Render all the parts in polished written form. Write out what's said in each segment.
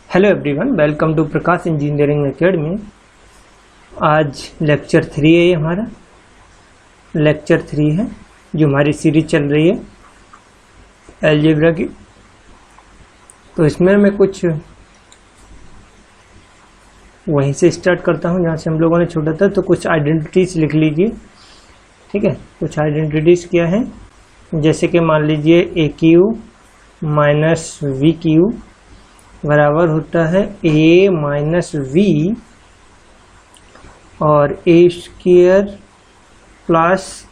Hello everyone, welcome to Prakash engineering academy. आज lecture 3 है, ये हमारा लेक्चर 3 है जो हमारी सीरीज चल रही है अलजेब्रा की। तो इसमें मैं कुछ वहीं से स्टार्ट करता हूँ जहाँ से हम लोगों ने छोड़ा था। तो कुछ आइडेंटिटीज लिख लीजिए, ठीक है। कुछ आइडेंटिटीज क्या है, जैसे कि मान लीजिए a cube minus we cube बराबर होता है a माइनस वी और a square plus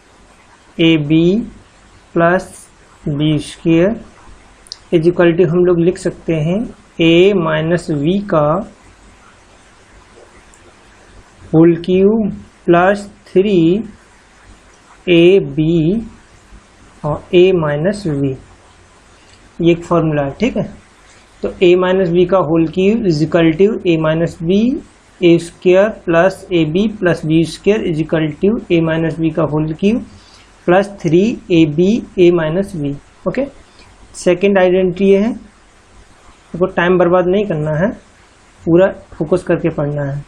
a b plus b square equal to हम लोग लिख सकते हैं a माइनस वी का होल क्यूब प्लस 3ab और a माइनस वी। ये एक फॉर्मूला है, ठीक है। तो a माइनस बी का whole cube is equal to a minus b a square plus a b plus b square is equal to a minus b का whole cube plus 3ab a minus b. Okay, second identity है, आपको time बर्बाद नहीं करना है, पूरा focus करके पढ़ना है।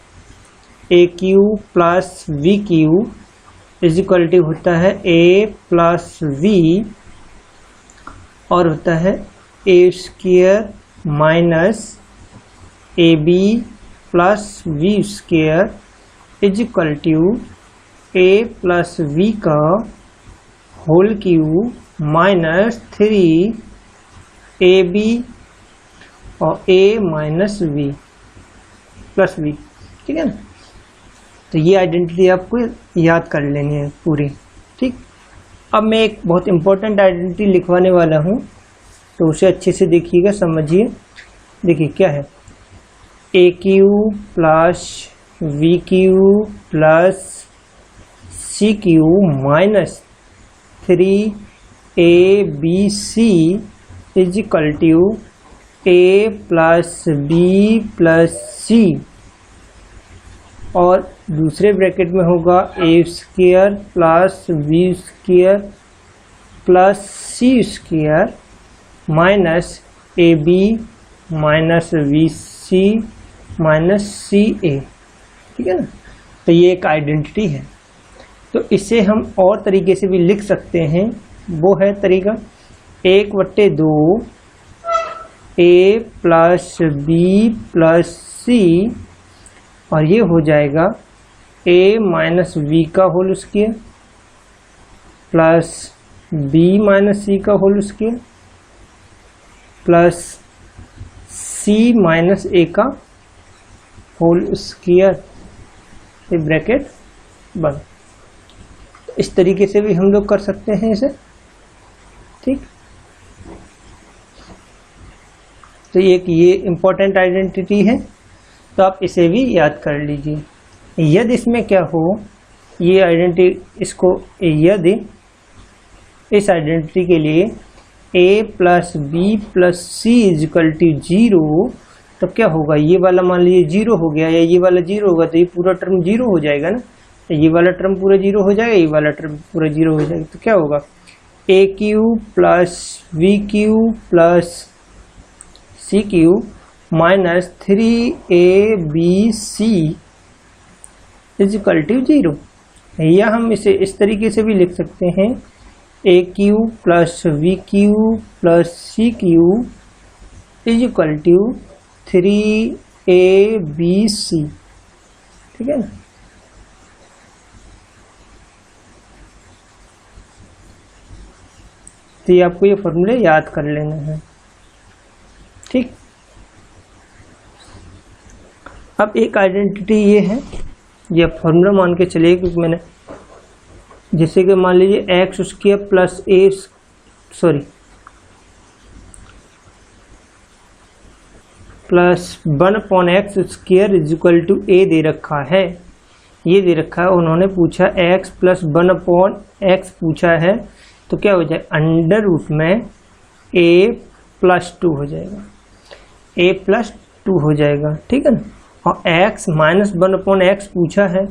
A cube plus we cube is equal to होता है a प्लस वी और होता है a square minus a b plus we square is equal to a plus b का होल क्यूब माइनस 3ab और a minus b plus b, ठीक है ना। तो ये आइडेंटिटी आपको याद कर लेनी है पूरी, ठीक। अब मैं एक बहुत इंपॉर्टेंट आइडेंटिटी लिखवाने वाला हूँ, तो उसे अच्छे से देखिएगा, समझिए। देखिए क्या है, a cube plus we cube plus c cube minus 3abc is equal to a plus b plus c और दूसरे ब्रैकेट में होगा a square plus b square plus c square minus a b minus b c minus c a, ठीक है ना। तो ये एक आइडेंटिटी है। तो इसे हम और तरीके से भी लिख सकते हैं, वो है तरीका 1/2 a plus b plus c और ये हो जाएगा a माइनस वी का whole square plus b minus c का whole square plus c minus a का होल स्क्वायर, ये ब्रैकेट बंद। इस तरीके से भी हम लोग कर सकते हैं इसे, ठीक। तो ये इंपॉर्टेंट आइडेंटिटी है, तो आप इसे भी याद कर लीजिए। यदि इसमें क्या हो, ये आइडेंटिटी, इसको यदि इस आइडेंटिटी के लिए a plus b plus c is equal to 0, तो क्या होगा, ये वाला मान लीजिए 0 हो गया या ये वाला 0 होगा, तो ये पूरा टर्म 0 हो जाएगा ना। तो ये वाला टर्म पूरा 0 हो जाएगा, ये वाला टर्म पूरा 0 हो जाएगा। तो क्या होगा, a cube plus we cube plus c cube minus 3abc is equal to 0। या हम इसे इस तरीके से भी लिख सकते हैं, a cube plus we cube plus c cube is equal to 3abc, ठीक है ना। तो ये आपको ये फॉर्मूले याद कर लेना है, ठीक। अब एक आइडेंटिटी ये है, ये फॉर्मूला मान के चलिए, क्योंकि मैंने जैसे कि मान लीजिए x square plus plus 1/x square is equal to a दे रखा है। ये दे रखा है, उन्होंने पूछा x प्लस 1/x पूछा है, तो क्या हो जाए, अंडर रूट में a प्लस 2 हो जाएगा, a प्लस 2 हो जाएगा, ठीक है ना। और x माइनस 1/x पूछा है,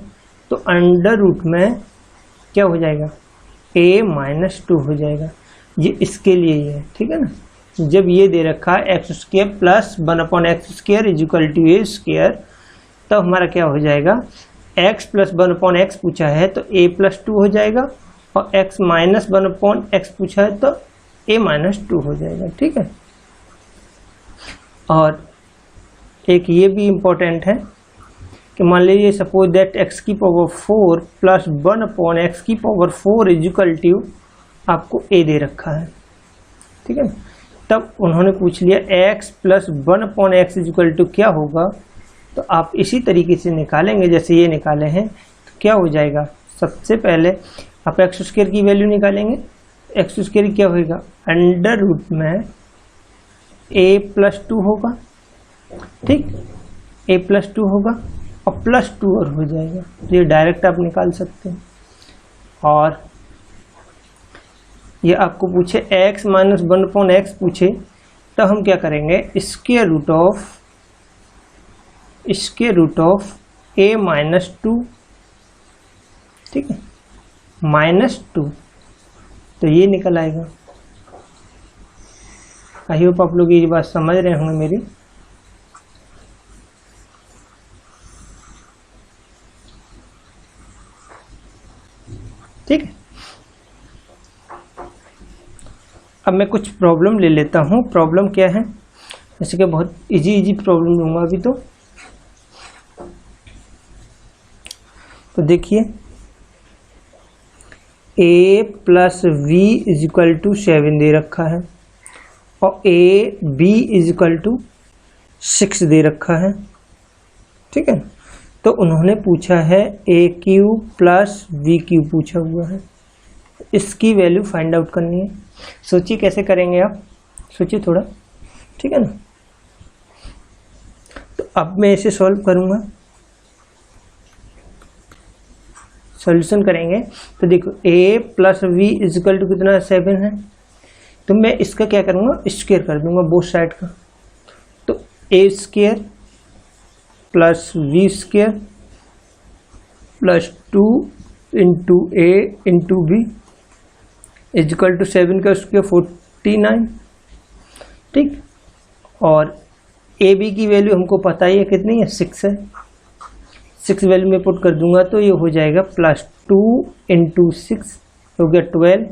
तो अंडर रूट में क्या हो जाएगा, a माइनस 2 हो जाएगा। ये इसके लिए ही है, ठीक है ना। जब ये दे रखा है x square plus 1/x² is equal to a square, तब हमारा क्या हो जाएगा, x प्लस 1/x पूछा है तो a प्लस 2 हो जाएगा, और x माइनस 1/x पूछा है तो a माइनस 2 हो जाएगा। ठीक है, और एक ये भी इम्पोर्टेंट है कि मान लीजिए सपोज दैट x की पावर 4 प्लस 1/x की पावर 4 इज इक्वल टू आपको a दे रखा है। ठीक है, तब उन्होंने पूछ लिया x plus 1/x is equal to क्या होगा, तो आप इसी तरीके से निकालेंगे जैसे ये निकाले हैं। तो क्या हो जाएगा, सबसे पहले आप एक्स स्क्वायर की वैल्यू निकालेंगे। एक्स स्क्वायर क्या होगा, अंडर रूट में a प्लस 2 होगा। ठीक, a प्लस 2 होगा और प्लस 2 और हो जाएगा, तो ये डायरेक्ट आप निकाल सकते हैं। और ये आपको पूछे x माइनस 1/x पूछे, तो हम क्या करेंगे, square root of a minus 2। ठीक है, माइनस 2, तो ये निकल आएगा। आई होप आप लोग ये बात समझ रहे होंगे मेरी। ठीक है, अब मैं कुछ प्रॉब्लम ले लेता हूँ। प्रॉब्लम क्या है, जैसे कि बहुत इजी प्रॉब्लम लूँगा अभी। तो देखिए, a plus v is equal to 7 दे रखा है और a b is equal to 6 दे रखा है। ठीक है, तो उन्होंने पूछा है a cube plus v cube पूछा हुआ है, इसकी वैल्यू फाइंड आउट करनी है। सोचिए कैसे करेंगे आप, सोचिए थोड़ा। ठीक है ना, तो अब मैं इसे सॉल्व करूंगा, सॉल्यूशन करेंगे। तो देखो a plus v is equal to कितना, 7 है, तो मैं इसका क्या करूंगा, स्क्वायर कर दूंगा बोथ साइड का। तो a square plus we square plus 2 into a into b is equal to 7 का स्क्वायर 49। ठीक, और ए बी की वैल्यू हमको पता ही है कितनी है, 6 है। 6 वैल्यू में पुट कर दूंगा तो ये हो जाएगा प्लस 2 इंटू 6 हो गया 12।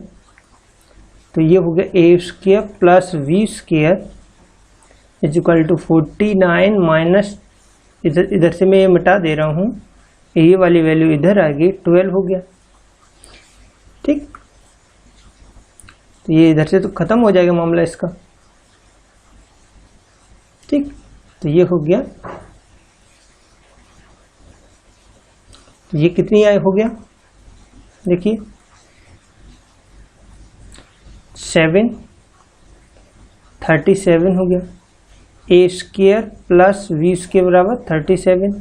तो ये हो गया a square plus we square is equal to 49 minus, इधर से मैं ये मिटा दे रहा हूँ, ये वाली वैल्यू इधर आ गई, 12 हो गया। ठीक, तो ये इधर से तो खत्म हो जाएगा मामला इसका। ठीक, तो ये हो गया, तो ये कितनी आय हो गया, देखिए 7 37 हो गया। A square plus we square बराबर 37।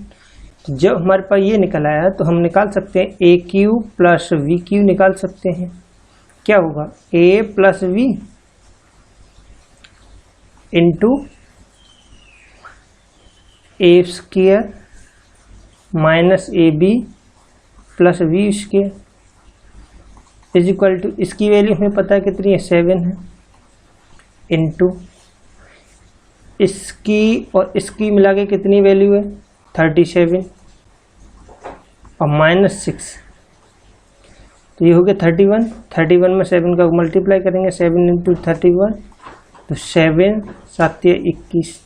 तो जब हमारे पास ये निकल आया तो हम निकाल सकते हैं a cube plus we cube निकाल सकते हैं। क्या होगा, a plus v into a square minus a b plus we square is equal to, इसकी वैल्यू हमें पता है कितनी है, 7 है, इंटू इसकी और इसकी मिला के कितनी वैल्यू है, 37 और माइनस 6, तो ये हो गया 31। 31 में 7 का मल्टीप्लाई करेंगे, 7 इंटू 31, तो 7 7 21,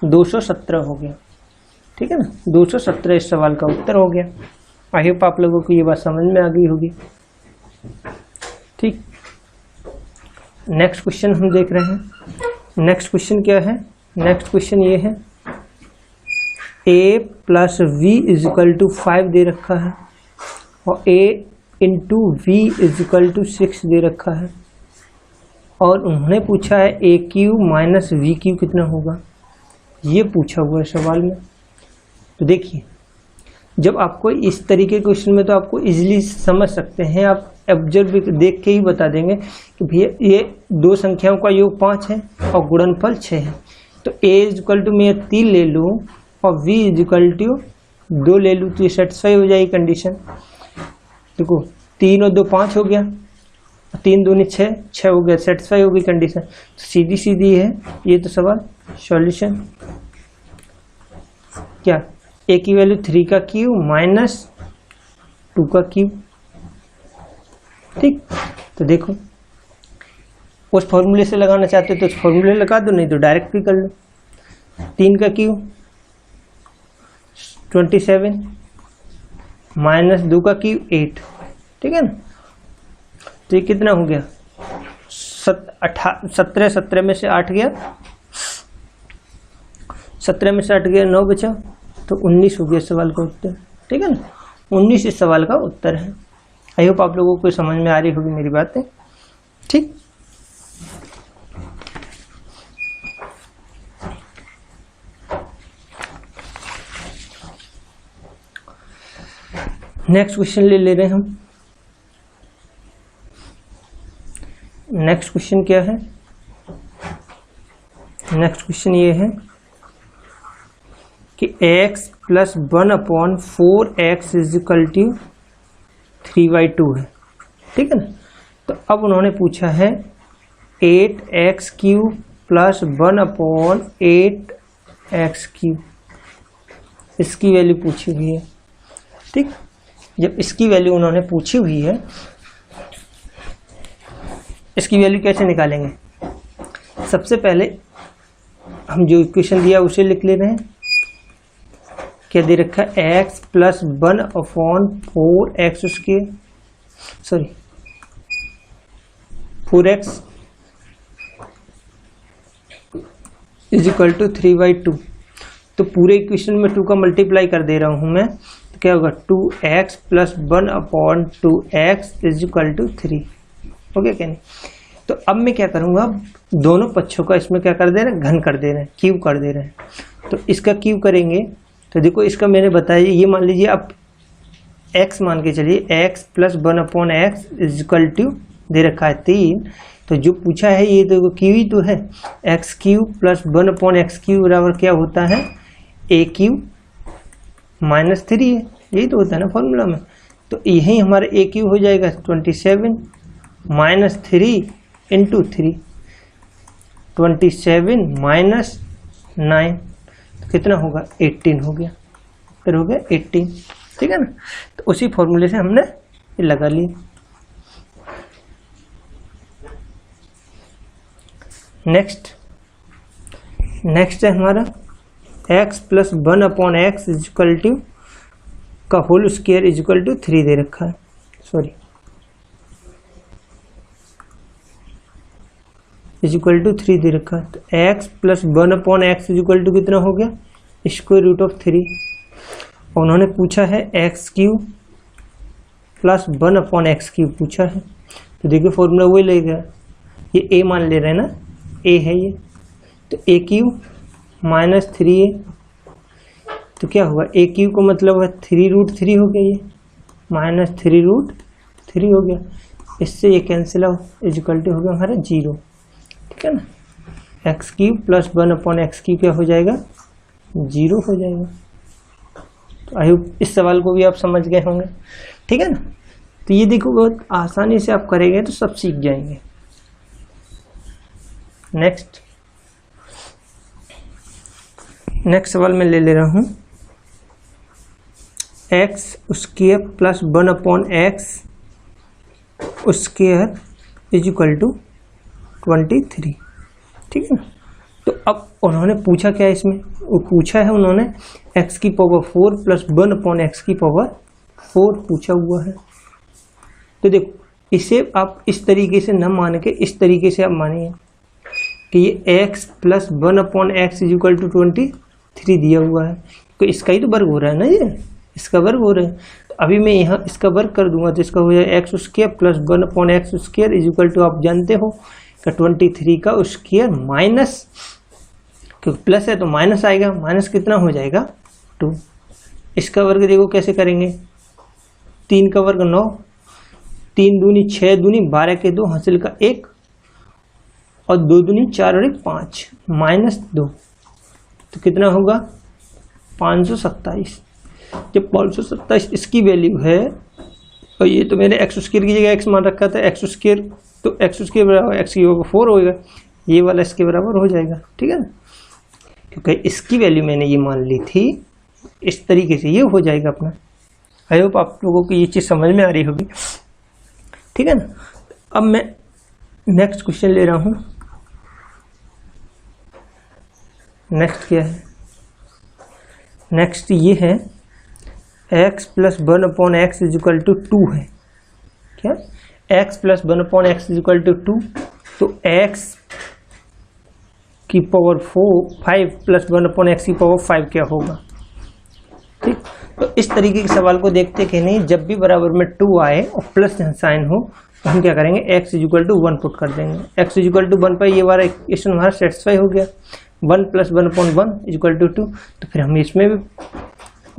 217 हो गया। ठीक है ना, 217 इस सवाल का उत्तर हो गया। आई होप आप लोगों को ये बात समझ में आ गई होगी। ठीक, नेक्स्ट क्वेश्चन हम देख रहे हैं। नेक्स्ट क्वेश्चन क्या है, नेक्स्ट क्वेश्चन ये है, a plus v is equal to 5 दे रखा है और a into v is equal to 6 दे रखा है, और उन्होंने पूछा है a cube minus we cube कितना होगा, ये पूछा हुआ है सवाल में। तो देखिए, जब आपको इस तरीके के क्वेश्चन में तो आपको इजीली समझ सकते हैं, आप ऑब्जर्व देख के ही बता देंगे कि भैया ये दो संख्याओं का योग 5 है और गुणनफल 6 है। तो a इज इक्वल टू मैं 3 ले लूँ और v इज इक्वल टू 2 ले लूँ, तो ये सेटिस्फाई हो जाएगी कंडीशन। देखो 3 और 2 5 हो गया, 3 दूनी 6, 6 हो गया, सेटिस्फाई होगी कंडीशन। तो सीधी सीधी है ये तो सवाल। सॉल्यूशन क्या, ए की वैल्यू 3 का क्यूब माइनस 2 का क्यूब। ठीक, तो देखो उस फॉर्मूले से लगाना चाहते हो तो उस फॉर्मूले लगा दो, नहीं तो डायरेक्ट भी कर लो। 3 का क्यूब 27 माइनस 2 का क्यूब 8, ठीक है ना। तो ये कितना हो गया, 17, 17 में से 8 गया, 17 में से 8 गया, 9 बचा, तो 19 हो गया सवाल का उत्तर, ठीक है ना। 19 इस सवाल का उत्तर है। आई होप आप लोगों को समझ में आ रही होगी मेरी बातें। ठीक, नेक्स्ट क्वेश्चन ले रहे हैं हम। नेक्स्ट क्वेश्चन क्या है, नेक्स्ट क्वेश्चन ये है कि x plus 1/4x is equal to 3/2 है, ठीक है ना। तो अब उन्होंने पूछा है 8x cube plus 1/8x cube, इसकी वैल्यू पूछी हुई है। ठीक, जब इसकी वैल्यू उन्होंने पूछी हुई है, इसकी वैल्यू कैसे निकालेंगे। सबसे पहले हम जो इक्वेशन दिया उसे लिख ले रहे हैं। क्या दे रखा है, x प्लस 1/4x उसके, sorry 4x is equal to 3/2। तो पूरे इक्वेशन में 2 का मल्टीप्लाई कर दे रहा हूं मैं, तो क्या होगा 2x plus 1/2x is equal to 3। हो गया क्या नहीं। तो अब मैं क्या करूंगा, दोनों पक्षों का इसमें क्या कर दे रहे हैं, घन कर दे रहे हैं, क्यूब कर दे रहे हैं। तो इसका क्यूब करेंगे तो देखो इसका मैंने बताया, ये मान लीजिए आप x मान के चलिए, x plus 1/x is equal to दे रखा है 3। तो जो पूछा है ये तो क्यू ही तो है, x cube plus 1/x cube बराबर क्या होता है, a क्यूब माइनस 3 है, यही तो होता है ना फॉर्मूला में। तो यही हमारा a क्यूब हो जाएगा 27 माइनस 3 इंटू 3, 27 माइनस 9, तो कितना होगा 18 हो गया, फिर हो गया 18, ठीक है ना। तो उसी फॉर्मूले से हमने ये लगा लिया। नेक्स्ट है हमारा x plus 1/x is equal to का whole square is equal to 3 दे रखा है, सॉरी इज इक्वल टू 3 दे रखा है। तो x plus 1/x is equal to कितना हो गया, स्क्वायर रूट ऑफ 3। और उन्होंने पूछा है x cube plus 1/x cube पूछा है। तो देखिए फॉर्मूला वही लेगा, ये a मान ले रहे हैं ना, a है ये, तो a क्यूब माइनस 3a, तो क्या हुआ a क्यूब को मतलब है 3√3 हो गया, ये माइनस 3√3 हो गया। इससे ये cancel out is equal to हो गया हमारा 0, ठीक है ना। x cube plus 1/x cube क्या हो जाएगा, 0 हो जाएगा। तो आई होप इस सवाल को भी आप समझ गए होंगे, ठीक है ना। तो ये देखो बहुत आसानी से आप करेंगे तो सब सीख जाएंगे। नेक्स्ट सवाल मैं ले रहा हूं, x square plus 1/x square is equal to 23, ठीक है ना। तो अब उन्होंने पूछा क्या, इसमें वो पूछा है उन्होंने x की पावर 4 प्लस 1/x की पावर 4 पूछा हुआ है। तो देखो इसे आप इस तरीके से न मान के इस तरीके से आप मानिए कि ये x plus 1/x is equal to 23 दिया हुआ है, तो इसका ही तो वर्ग हो रहा है ना, ये इसका वर्ग हो रहा है। तो अभी मैं यहाँ इसका वर्ग कर दूंगा तो इसका हो जाएगा x square plus 1/x square is equal to, आप जानते हो का 23 का स्क्वायर माइनस, क्योंकि प्लस है तो माइनस आएगा, माइनस कितना हो जाएगा 2। इसका वर्ग देखो कैसे करेंगे, 3 का वर्ग 9, 3 दूनी 6 दूनी 12 के 2 हासिल का 1 और 2 दूनी 4 और 1 5 माइनस 2, तो कितना होगा 527। जब 527 इसकी वैल्यू है और ये तो मैंने एक्स स्क्वायर की जगह एक्स मान रखा था, एक्स स्क्वायर तो एक्स स्क्वायर बराबर एक्स की पावर 4 होगा, ये वाला इसके बराबर हो जाएगा, ठीक है ना, क्योंकि इसकी वैल्यू मैंने ये मान ली थी, इस तरीके से ये हो जाएगा अपना। आई होप आप लोगों को ये चीज़ समझ में आ रही होगी, ठीक है ना। अब मैं नेक्स्ट क्वेश्चन ले रहा हूँ। नेक्स्ट क्या है, नेक्स्ट ये है x plus 1/x is equal to 2 है। क्या x plus 1/x is equal to 2, तो x की पावर 5 प्लस 1/x की पावर 5 क्या होगा, ठीक। तो इस तरीके के सवाल को देखते कि नहीं, जब भी बराबर में 2 आए और प्लस साइन हो तो हम क्या करेंगे, x is equal to 1 put कर देंगे। x इज इक्वल टू 1 पर ये वाला इक्वेशन हमारा सेटिस्फाई हो गया, 1 प्लस 1/1 इज इक्वल टू 2, तो फिर हम इसमें भी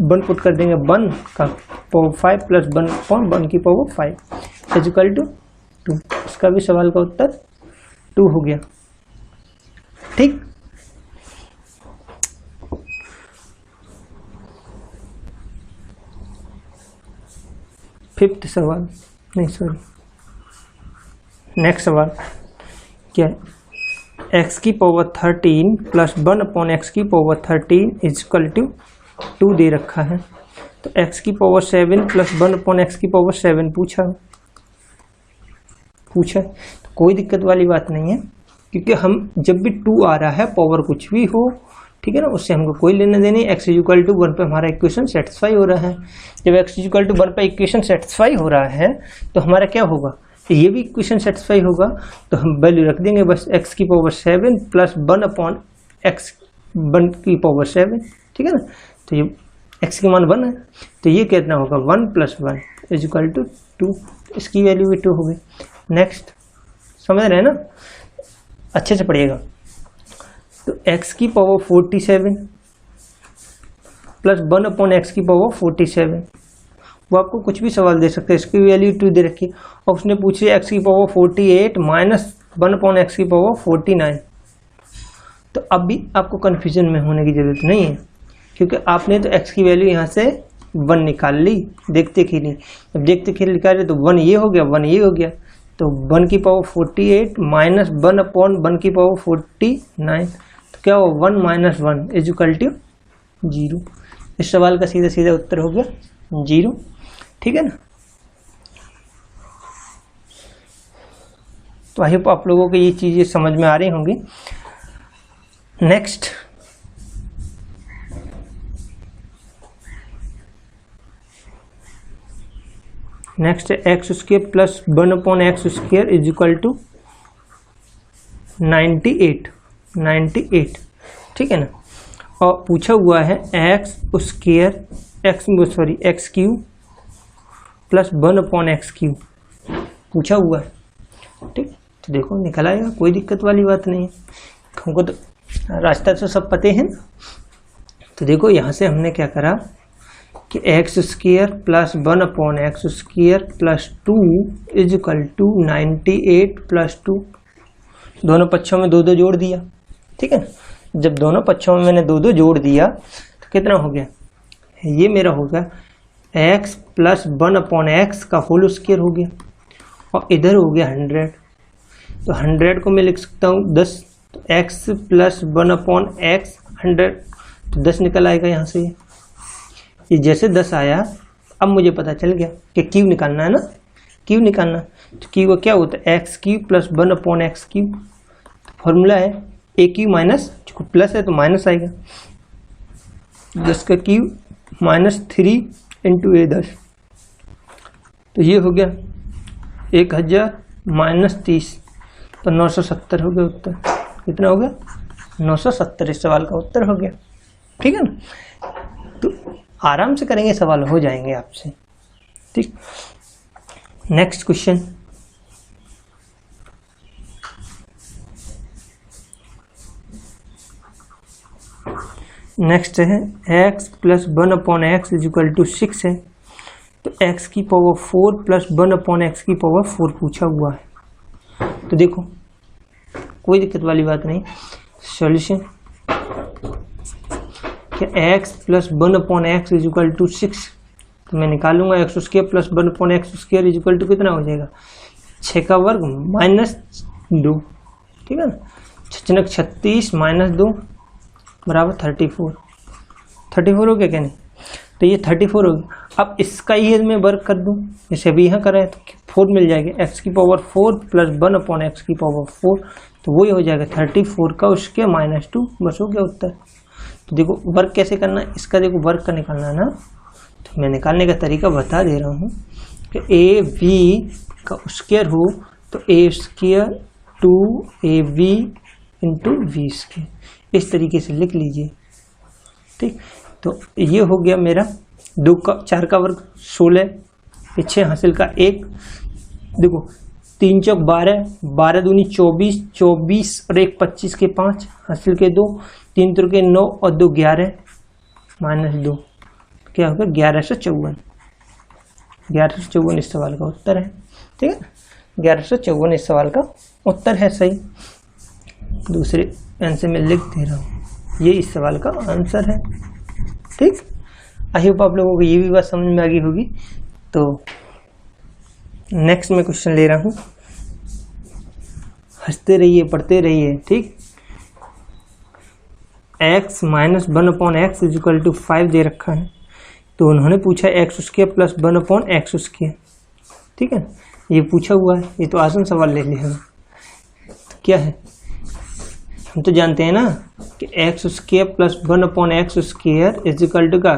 1 पुट कर देंगे, 1 का पावर 5 प्लस 1/1 की पावर 5 इज इक्वल टू 2। इसका भी सवाल का उत्तर 2 हो गया, ठीक। फिफ्थ सवाल, नहीं सॉरी, नेक्स्ट सवाल क्या है, x की पावर 13 प्लस 1/x की पावर 13 इज इक्वल टू 2 दे रखा है। तो x की पावर 7 प्लस 1/x की पावर 7 पूछा, तो कोई दिक्कत वाली बात नहीं है, क्योंकि हम जब भी 2 आ रहा है, पावर कुछ भी हो, ठीक है ना, उससे हमको कोई लेना देना। x इज इक्वल टू 1 पे हमारा इक्वेशन सेटिस्फाई हो रहा है। जब x इज इक्वल टू 1 पे इक्वेशन सेटिस्फाई हो रहा है तो हमारा क्या होगा, ये भी इक्वेशन सेटिस्फाई होगा, तो हम वैल्यू रख देंगे बस, x की पावर 7 प्लस 1/x 1 की पावर 7, ठीक है ना। तो ये x की मान 1 है, तो ये कितना होगा, 1 प्लस 1 इज इक्वल टू 2, इसकी वैल्यू भी 2 हो गई। नेक्स्ट, समझ रहे हैं ना, अच्छे से पढ़िएगा। तो x की पावर 47 प्लस 1/x की पावर 47, वो आपको कुछ भी सवाल दे सकते हैं, इसकी वैल्यू 2 दे रखी, और उसने पूछी x की पावर 48 माइनस 1/x की पावर 49। तो अब भी आपको कन्फ्यूजन में होने की जरूरत नहीं है, क्योंकि आपने तो x की वैल्यू यहाँ से 1 निकाल ली, देखते कि नहीं, जब देखते कि निकाले तो 1 ये हो गया, 1 ये हो गया, तो 1 की पावर 48 माइनस 1/1 की पावर 49, तो क्या हो, 1 माइनस 1 इज इक्वल टू 0। इस सवाल का सीधा सीधा उत्तर हो गया 0, ठीक है ना। तो आई होप आप लोगों को ये चीजें समझ में आ रही होंगी। Next, next x square plus 1/x square is equal to 98, ठीक है ना। और पूछा हुआ है x square x cube plus 1/x cube पूछा हुआ है, ठीक। तो देखो निकल आएगा, कोई दिक्कत वाली बात नहीं है, हमको तो रास्ता तो सब पते हैं। तो देखो यहाँ से हमने क्या करा कि x square plus 1/x square plus 2 is equal to 98 plus 2, दोनों पक्षों में 2 जोड़ दिया, ठीक है ना। जब दोनों पक्षों में मैंने 2 जोड़ दिया तो कितना हो गया, ये मेरा हो गया x प्लस 1/x का होल स्क्वायर हो गया, और इधर हो गया 100, तो 100 को मैं लिख सकता हूँ 10, तो x प्लस 1/x 100, तो 10 निकल आएगा यहाँ से। ये जैसे 10 आया, अब मुझे पता चल गया कि क्यूब निकालना है ना, क्यूब निकालना, तो क्यूब क्या होता है, x cube plus 1/x cube, formula है ए क्यूब माइनस, प्लस है तो माइनस आएगा, 10 का क्यूब माइनस 3 इंटू ए 10, तो ये हो गया 1000 माइनस 30, तो 970 हो गया उत्तर। कितना हो गया, 970 इस सवाल का उत्तर हो गया, ठीक है ना। तो आराम से करेंगे, सवाल हो जाएंगे आपसे, ठीक। नेक्स्ट क्वेश्चन, नेक्स्ट है x plus 1/x is equal to 6 है, तो x की पावर 4 प्लस 1/x की पावर 4 पूछा हुआ है। तो देखो कोई दिक्कत वाली बात नहीं, सॉल्यूशन क्या x plus 1/x is equal to 6, तो मैं निकालूंगा x square plus 1/x square equal to कितना हो जाएगा 6 का वर्ग माइनस 2, ठीक है ना। 6 36 माइनस 2 बराबर 34 हो गया क्या नहीं, तो ये 34 हो गया। अब इसका ही मैं वर्ग कर दूं, जैसे अभी यहाँ करें तो 4 मिल जाएगा, x की पावर 4 प्लस 1/x की पावर 4, तो वही हो जाएगा 34 का उसके माइनस 2, बस हो गया उत्तर। तो देखो वर्क कैसे करना है इसका, देखो वर्क का निकालना है ना, तो मैं निकालने का तरीका बता दे रहा हूँ कि ए वी का स्क्वायर हो तो a square 2ab into b square, इस तरीके से लिख लीजिए, ठीक। तो ये हो गया मेरा 4 का वर्ग 16, पीछे हासिल का 1, देखो 3 चौक 12, 12 दूनी 24, 24 और 1 25 के 5, हासिल के 2, 3 त्रिक 9 और 2 11 माइनस 2, क्या होगा 1154। 1154 इस सवाल का उत्तर है, ठीक है। 1154 इस सवाल का उत्तर है, सही। दूसरे पेन से मैं लिख दे रहा हूँ, ये इस सवाल का आंसर है, ठीक। आई होप आप लोगों को ये भी बात समझ में आ गई होगी। तो नेक्स्ट मैं क्वेश्चन ले रहा हूँ, हंसते रहिए पढ़ते रहिए, ठीक। x minus 1/x equal to 5 दे रखा है, तो उन्होंने पूछा x square plus 1/x square, ठीक है, ये पूछा हुआ है, ये तो आसान सवाल ले लिया। तो क्या है, हम तो जानते हैं ना कि x square plus 1/x square is equal to का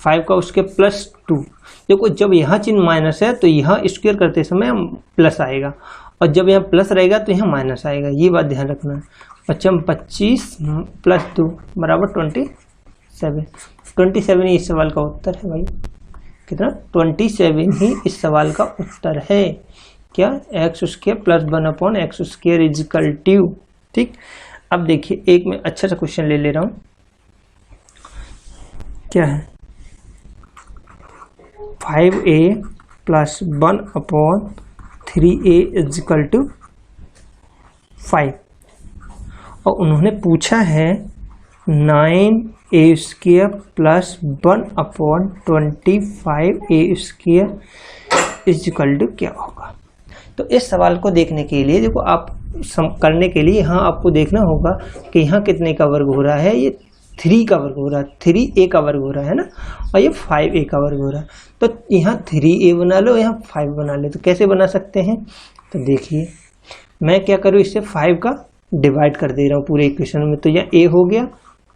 5 का स्क्वायर प्लस 2। देखो जब यहाँ चिन्ह माइनस है तो यहाँ स्क्वायर करते समय प्लस आएगा, और जब यहाँ प्लस रहेगा तो यहाँ माइनस आएगा, ये बात ध्यान रखना है। 25 प्लस 2 बराबर 27 ही इस सवाल का उत्तर है भाई, कितना 27 ही इस सवाल का उत्तर है। क्या x square plus 1/x square is equal to, ठीक। अब देखिए एक मैं अच्छा सा क्वेश्चन ले ले रहा हूँ, क्या है 5a plus 1/3a is equal to 5, और उन्होंने पूछा है 9a square plus 1/25a square is equal to क्या होगा। तो इस सवाल को देखने के लिए देखो आप करने के लिए यहाँ आपको देखना होगा कि यहाँ कितने का वर्ग हो रहा है, ये 3 का वर्ग हो रहा है, 3a का वर्ग हो रहा है ना, और ये 5a का वर्ग हो रहा है। तो यहाँ 3a बना लो, यहाँ 5 बना लो, तो कैसे बना सकते हैं, तो देखिए मैं क्या करूँ, इससे 5 का डिवाइड कर दे रहा हूँ पूरे इक्वेशन में, तो यहाँ a हो गया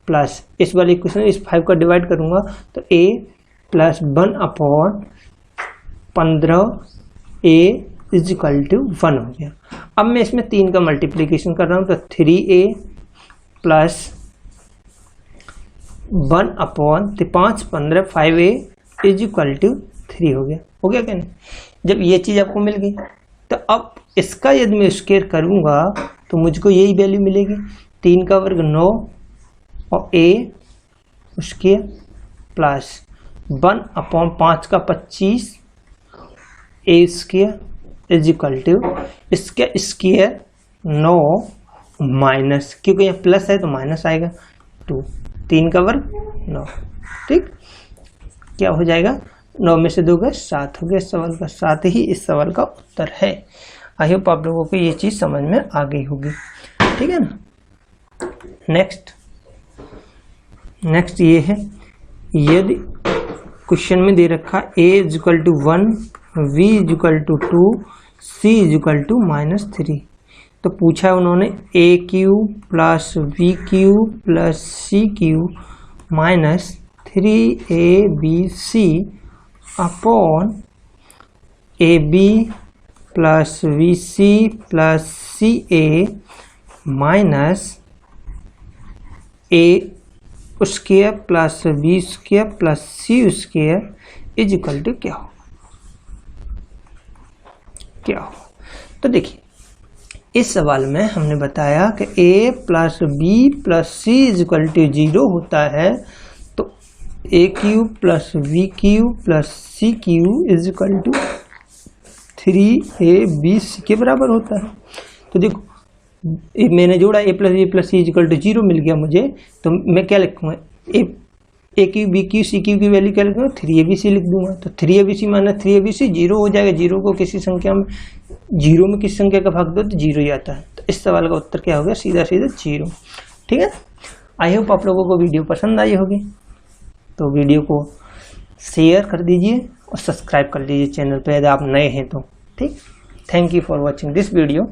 प्लस इस वाले इक्वेशन इस 5 का डिवाइड करूँगा तो a plus 1/15a is equal to 1 हो गया। अब मैं इसमें 3 का मल्टीप्लीकेशन कर रहा हूँ, तो 3a plus 1/5 15 5a is equal to 3 हो गया क्या नहीं। जब ये चीज़ आपको मिल गई तो अब इसका यदि मैं स्क्वायर करूँगा तो मुझको यही वैल्यू मिलेगी, 3 का वर्ग 9 और a स्क्वायर प्लस 1/5 का 25 a square is equal to इसका स्क्वायर 9 माइनस, क्योंकि यहाँ प्लस है तो माइनस आएगा 2, 3 का वर्ग 9, ठीक। क्या हो जाएगा 9 में से 2 गए 7 हो गया इस सवाल का, 7 ही इस सवाल का उत्तर है। आई होप आप लोगों को ये चीज़ समझ में आ गई होगी, ठीक है ना। नेक्स्ट ये है, यदि क्वेश्चन में दे रखा a is equal to 1 v is equal to 2 c is equal to -3, तो पूछा है उन्होंने a cube plus v cube plus c cube minus 3abc upon ab plus vc plus ca minus a square plus b square plus c square is equal to क्या हो। तो देखिए इस सवाल में हमने बताया कि a plus b plus c is equal to 0 होता है, तो a cube plus we cube plus c cube is equal to 3abc के बराबर होता है। तो देखो मैंने जोड़ा a plus b plus c is equal to 0 मिल गया मुझे, तो मैं क्या लिखूंगा, a a cube b cube c cube की वैल्यू क्या लिखूंगा, 3abc लिख दूंगा। तो 3abc माइनस 3abc 0 हो जाएगा। जीरो को किसी संख्या में, जीरो में किसी संख्या का भाग दो तो 0 ही आता है। तो इस सवाल का उत्तर क्या हो गया, सीधा सीधा 0। ठीक है, आई होप आप लोगों को वीडियो पसंद आई होगी। तो वीडियो को शेयर कर दीजिए और सब्सक्राइब कर लीजिए चैनल पे यदि आप नए हैं तो। ठीक, thank you for watching this video.